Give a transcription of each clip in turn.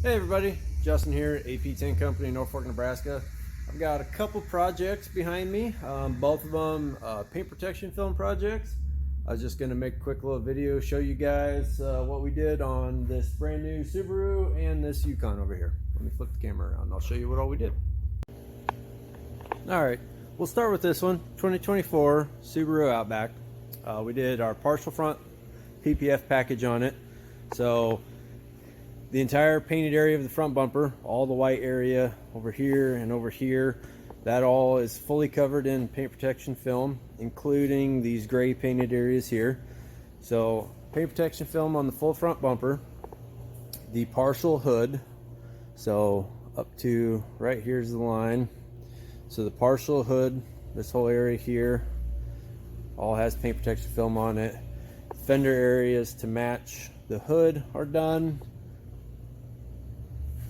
Hey everybody, Justin here at AP Tint Company in Norfolk, Nebraska. I've got a couple projects behind me, both of them paint protection film projects. I was just going to make a quick little video, show you guys what we did on this brand new Subaru and this Yukon over here. Let me flip the camera around and I'll show you what all we did. Alright, we'll start with this one, 2024 Subaru Outback. We did our partial front PPF package on it. So the entire painted area of the front bumper, all the white area over here and over here, that all is fully covered in paint protection film, including these gray painted areas here. So paint protection film on the full front bumper, the partial hood, so up to right here's the line. So the partial hood, this whole area here, all has paint protection film on it. Fender areas to match the hood are done.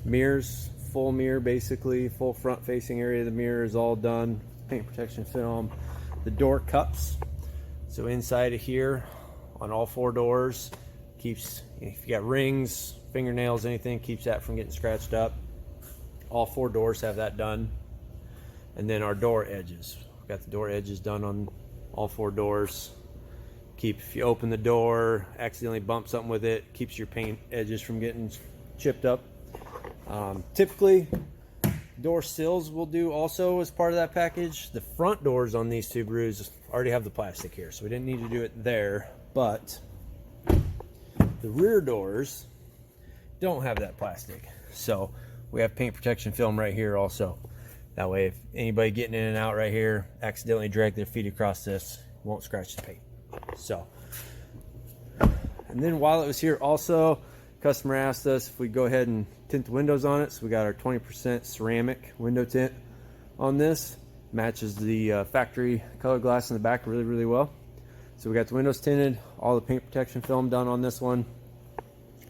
Mirrors, full mirror, basically full front facing area of the mirror is all done, paint protection film. The door cups, so inside of here on all four doors, keeps, if you got rings, fingernails, anything, keeps that from getting scratched up. All four doors have that done. And then our door edges, we've got the door edges done on all four doors. If you open the door, accidentally bump something with it, keeps your paint edges from getting chipped up. Typically door sills will do also as part of that package. The front doors on these Subarus already have the plastic here, so we didn't need to do it there, but the rear doors don't have that plastic, so we have paint protection film right here also. That way if anybody getting in and out right here accidentally drag their feet across this, won't scratch the paint. So, and then while it was here also, customer asked us if we go ahead and tint the windows on it, so we got our 20% ceramic window tint on this. Matches the factory color glass in the back really well. So we got the windows tinted, all the paint protection film done on this one.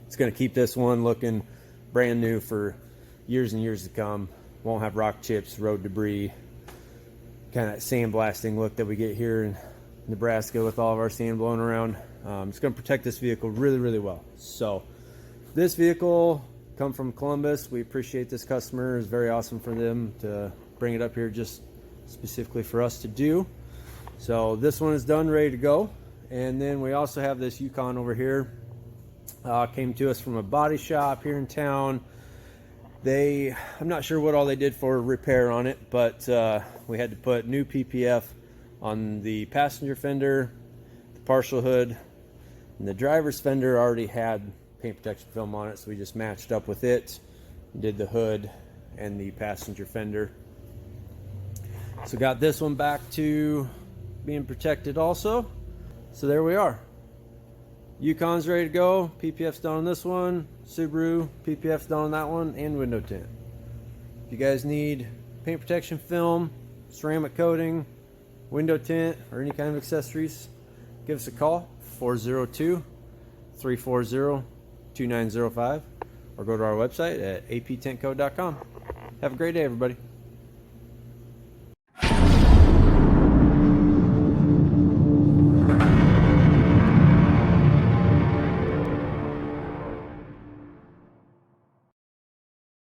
It's going to keep this one looking brand new for years and years to come. Won't have rock chips, road debris, kind of that sandblasting look that we get here in Nebraska with all of our sand blowing around. It's going to protect this vehicle really well. So this vehicle come from Columbus. We appreciate this customer. It's very awesome for them to bring it up here just specifically for us to do. So this one is done, ready to go. And then we also have this Yukon over here. Came to us from a body shop here in town. I'm not sure what all they did for repair on it, but we had to put new PPF on the passenger fender, the partial hood, and the driver's fender already had paint protection film on it, so we just matched up with it, did the hood and the passenger fender. So got this one back to being protected also. So there we are. Yukon's ready to go, PPF's done on this one, Subaru, PPF's done on that one, and window tint. If you guys need paint protection film, ceramic coating, window tint, or any kind of accessories, give us a call, 402-340-2905, or go to our website at aptintco.com. Have a great day, everybody.